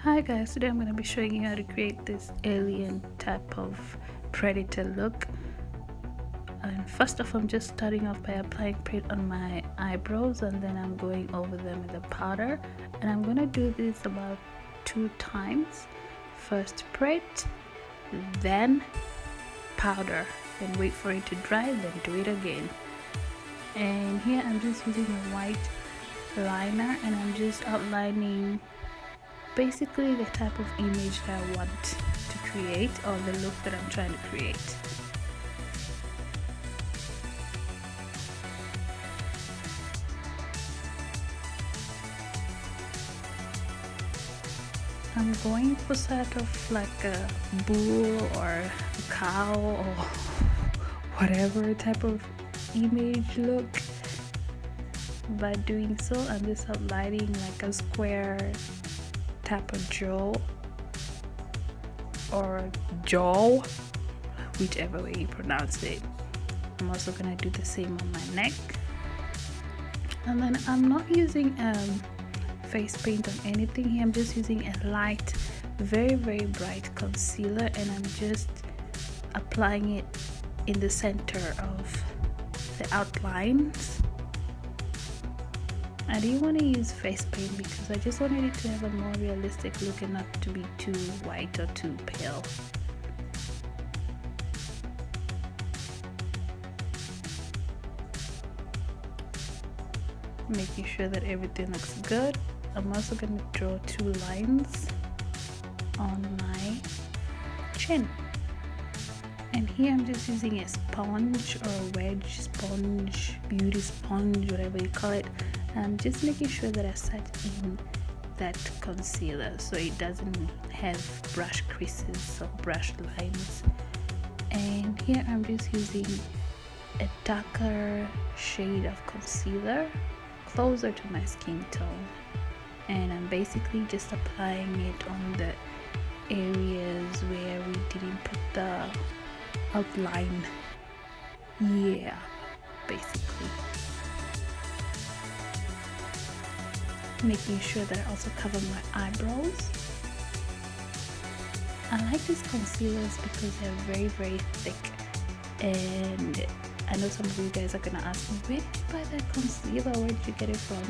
Hi guys, today I'm going to be showing you how to create this alien type of predator look. And first off, I'm just starting off by applying paint on my eyebrows, and then I'm going over them with a powder, and I'm going to do this about 2 times. First paint, then powder, then wait for it to dry, then do it again. And here I'm just using a white liner, and I'm just outlining basically the type of image that I want to create, or the look that I'm trying to create. I'm going for sort of like a bull or a cow or whatever type of image look. By doing so, I'm just outlining like a square type of jaw, whichever way you pronounce it. I'm also gonna do the same on my neck, and then I'm not using face paint on anything here. I'm just using a light, very bright concealer, and I'm just applying it in the center of the outlines. I didn't want to use face paint because I just wanted it to have a more realistic look and not to be too white or too pale. Making sure that everything looks good. I'm also going to draw 2 lines on my chin. And here I'm just using a sponge or a wedge sponge, beauty sponge, whatever you call it. I'm just making sure that I set in that concealer so it doesn't have brush creases or brush lines. And here I'm just using a darker shade of concealer closer to my skin tone, and I'm basically just applying it on the areas where we didn't put the outline. Yeah, basically making sure that I also cover my eyebrows. I like these concealers because they're very thick, and I know some of you guys are gonna ask me, where did you buy that concealer? Where did you get it from?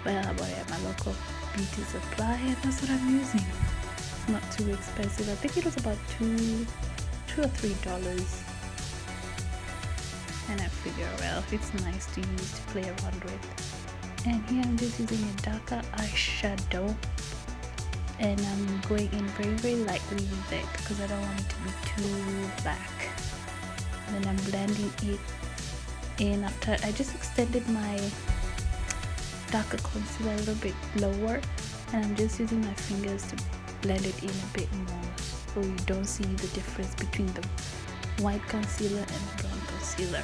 Well, I bought it at my local beauty supply, and that's what I'm using. It's not too expensive. I think it was about $2 or $3, and I figure, well, it's nice to use to play around with. And here I'm just using a darker eyeshadow, and I'm going in very lightly with it because I don't want it to be too black. And then I'm blending it in after I just extended my darker concealer a little bit lower, and I'm just using my fingers to blend it in a bit more so you don't see the difference between the white concealer and the brown concealer.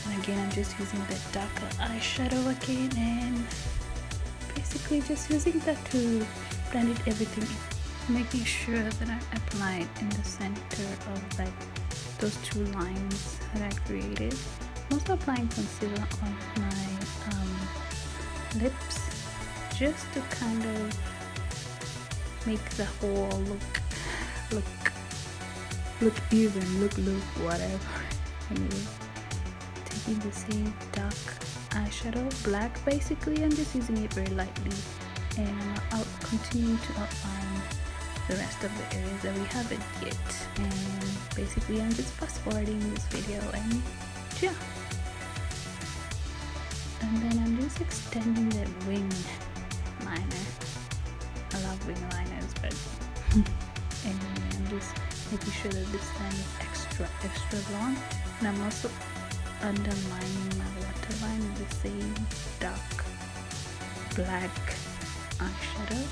And again, I'm just using the darker eyeshadow again, and basically just using that to blend it everything in, making sure that I apply it in the center of like those 2 lines that I created. I'm also applying concealer on my lips just to kind of make the whole look even, look whatever. Anyway, taking the same dark eyeshadow, black basically, I'm just using it very lightly, and I'm continuing to outline the rest of the areas that we haven't yet. And basically I'm just fast forwarding this video, and yeah, and then I'm just extending that wing liner. I love wing liners, but anyway, I'm just making sure that this line is extra long, and I'm also underlining my waterline with the same dark black eyeshadow.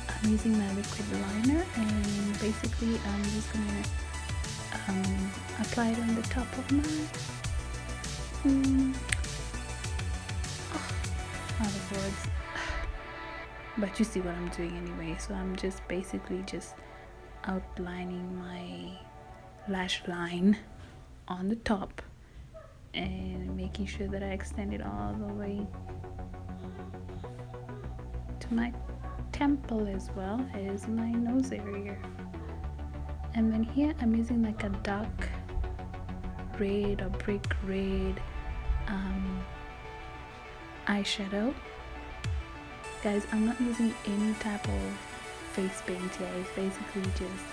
I'm using my liquid liner, and basically I'm just gonna apply it on the top of my out of words, but you see what I'm doing anyway. So I'm just basically just outlining my lash line on the top, and making sure that I extend it all the way to my temple as well as my nose area. And then here I'm using like a dark red or brick red eyeshadow. Guys, I'm not using any type of face paint here. It's basically just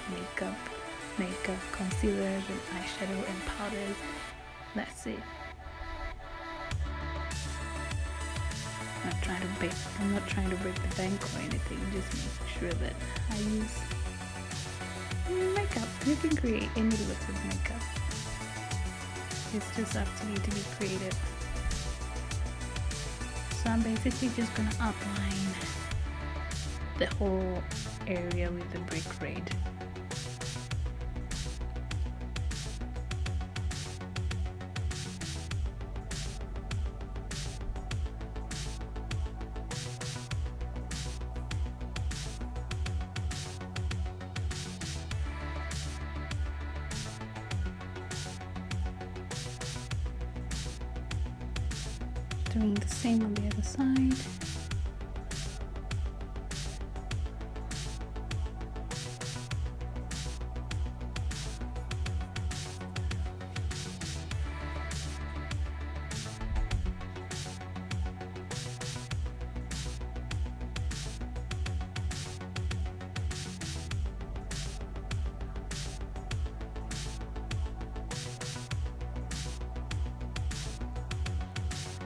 makeup, concealers and eyeshadow and powders. That's it. I'm not trying to break the bank or anything. Just make sure that I use makeup. You can create any look with makeup. It's just up to you to be creative. So I'm basically just gonna outline the whole area with the brick red. Doing the same on the other side.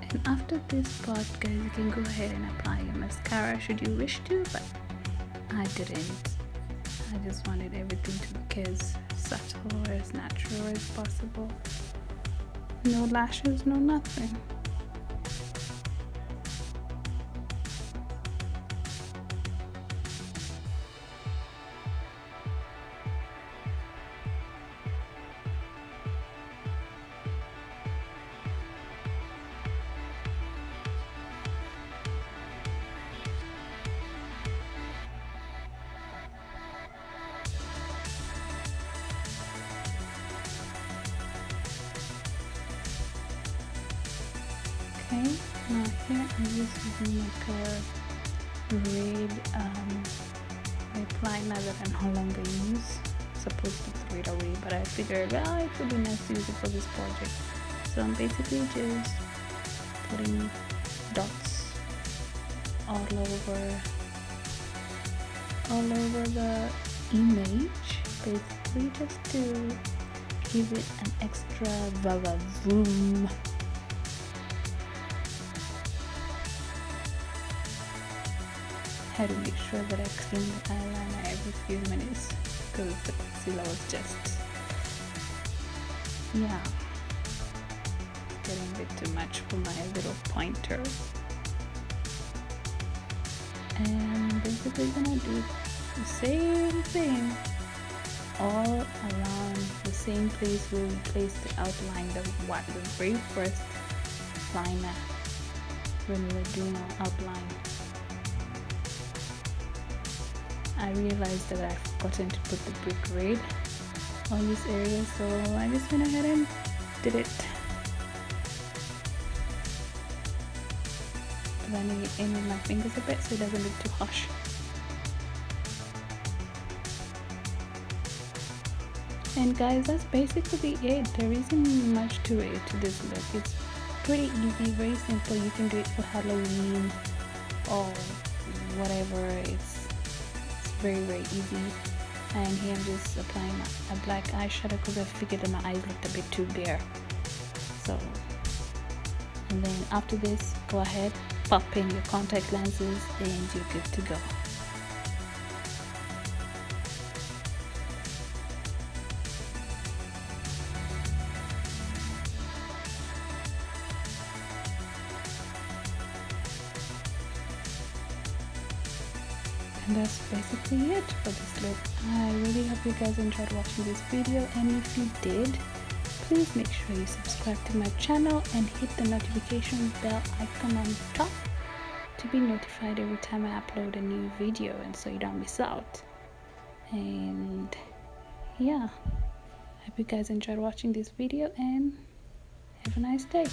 And after this part, guys, you can go ahead and apply your mascara should you wish to, but I didn't. I just wanted everything to look as subtle or as natural as possible. No lashes, no nothing. Okay, now here I'm just using like a red lip liner that I no longer use. I'm supposed to throw it away, but I figured, well, it would be nice to use it for this project. So I'm basically just putting dots all over the image, basically just to give it an extra va-va-voom. I had to make sure that I clean the eyeliner every few minutes because the concealer was just, yeah, getting a bit too much for my little pointer. And basically gonna do the same thing all around the same place where we placed the outline, the very first liner when we were doing our outline. I realized that I've forgotten to put the brick red on this area, so I just went ahead and did it. Blending it in with my fingers a bit so it doesn't look too harsh. And guys, that's basically it. There isn't much to it, to this look. It's pretty easy, very simple. You can do it for Halloween or whatever. It's very, very easy. And here I'm just applying a black eyeshadow because I figured that my eyes looked a bit too bare. So, and then after this, go ahead, pop in your contact lenses and you're good to go. And that's basically it for this look. I really hope you guys enjoyed watching this video, and if you did, please make sure you subscribe to my channel and hit the notification bell icon on top to be notified every time I upload a new video, and so you don't miss out. And yeah, I hope you guys enjoyed watching this video, and Have a nice day.